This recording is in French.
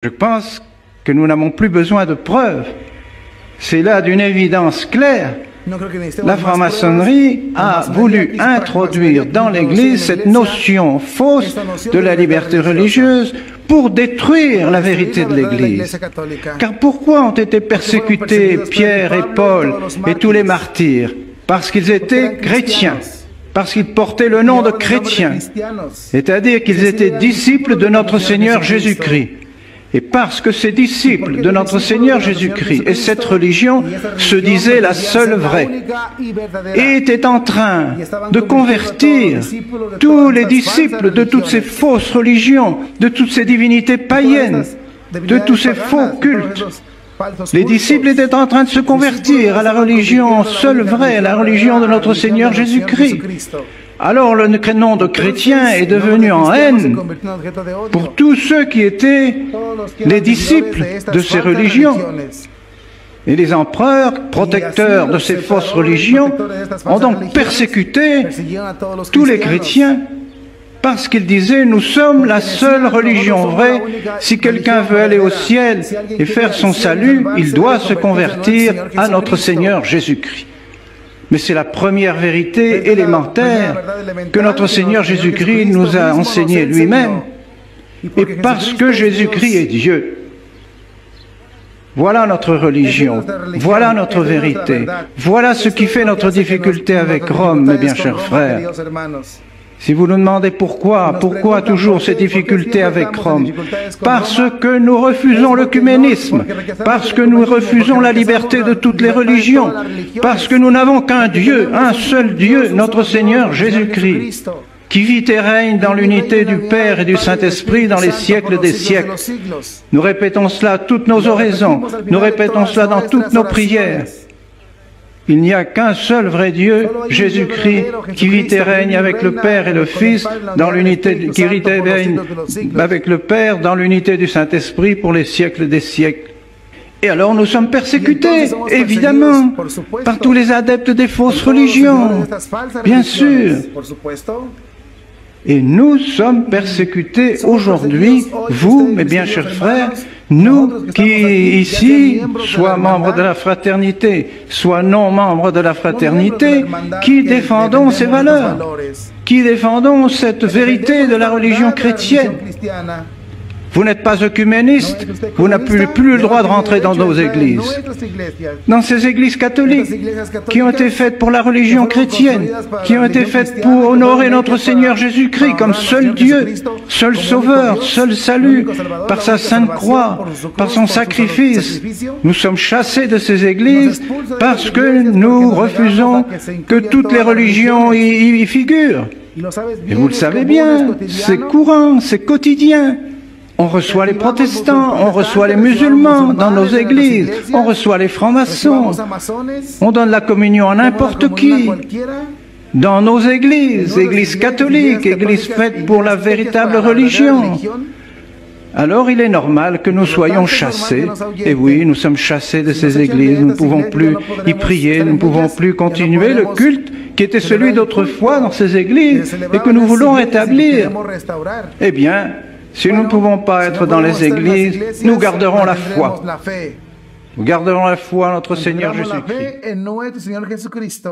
Je pense que nous n'avons plus besoin de preuves. C'est là d'une évidence claire. La franc-maçonnerie a voulu introduire dans l'Église cette notion fausse de la liberté religieuse pour détruire la vérité de l'Église. Car pourquoi ont été persécutés Pierre et Paul et tous les martyrs? Parce qu'ils étaient chrétiens, parce qu'ils portaient le nom de chrétiens, c'est-à-dire qu'ils étaient disciples de notre Seigneur Jésus-Christ. Et parce que ces disciples de notre Seigneur Jésus-Christ et cette religion se disaient la seule vraie, et étaient en train de convertir tous les disciples de toutes ces fausses religions, de toutes ces divinités païennes, de tous ces faux cultes. Les disciples étaient en train de se convertir à la religion seule vraie, à la religion de notre Seigneur Jésus-Christ. Alors le nom de chrétien est devenu en haine pour tous ceux qui étaient les disciples de ces religions. Et les empereurs, protecteurs de ces fausses religions, ont donc persécuté tous les chrétiens parce qu'ils disaient « Nous sommes la seule religion vraie. Si quelqu'un veut aller au ciel et faire son salut, il doit se convertir à notre Seigneur Jésus-Christ. » Mais c'est la première vérité élémentaire que notre Seigneur Jésus-Christ nous a enseignée lui-même. Et parce que Jésus-Christ est Dieu, voilà notre religion, voilà notre vérité, voilà ce qui fait notre difficulté avec Rome, mes bien chers frères. Si vous nous demandez pourquoi toujours ces difficultés avec Rome? Parce que nous refusons l'œcuménisme, parce que nous refusons la liberté de toutes les religions, parce que nous n'avons qu'un Dieu, un seul Dieu, notre Seigneur Jésus-Christ, qui vit et règne dans l'unité du Père et du Saint-Esprit dans les siècles des siècles. Nous répétons cela à toutes nos oraisons, nous répétons cela dans toutes nos prières. Il n'y a qu'un seul vrai Dieu, Jésus-Christ, qui vit et règne avec le Père et le Fils, dans l'unité, qui vit et règne avec le Père dans l'unité du Saint-Esprit pour les siècles des siècles. Et alors nous sommes persécutés, évidemment, par tous les adeptes des fausses religions, bien sûr. Et nous sommes persécutés aujourd'hui, vous, mes bien chers frères, nous qui ici, soit membres de la fraternité, soit non membres de la fraternité, qui défendons ces valeurs, qui défendons cette vérité de la religion chrétienne. Vous n'êtes pas œcuméniste, vous n'avez plus le droit de rentrer dans nos églises. Dans ces églises catholiques qui ont été faites pour la religion chrétienne, qui ont été faites pour honorer notre Seigneur Jésus-Christ comme seul Dieu, seul Sauveur, seul salut, par sa sainte croix, par son sacrifice. Nous sommes chassés de ces églises parce que nous refusons que toutes les religions y figurent. Et vous le savez bien, c'est courant, c'est quotidien. On reçoit les protestants, on reçoit les musulmans dans nos églises, on reçoit les francs-maçons, on donne la communion à n'importe qui. Dans nos églises, églises catholiques, églises faites pour la véritable religion. Alors il est normal que nous soyons chassés. Et oui, nous sommes chassés de ces églises, nous ne pouvons plus y prier, nous ne pouvons plus continuer le culte qui était celui d'autrefois dans ces églises et que nous voulons rétablir. Eh bien, si nous ne pouvons pas être dans les églises, nous garderons la foi. Nous garderons la foi en notre Seigneur Jésus-Christ.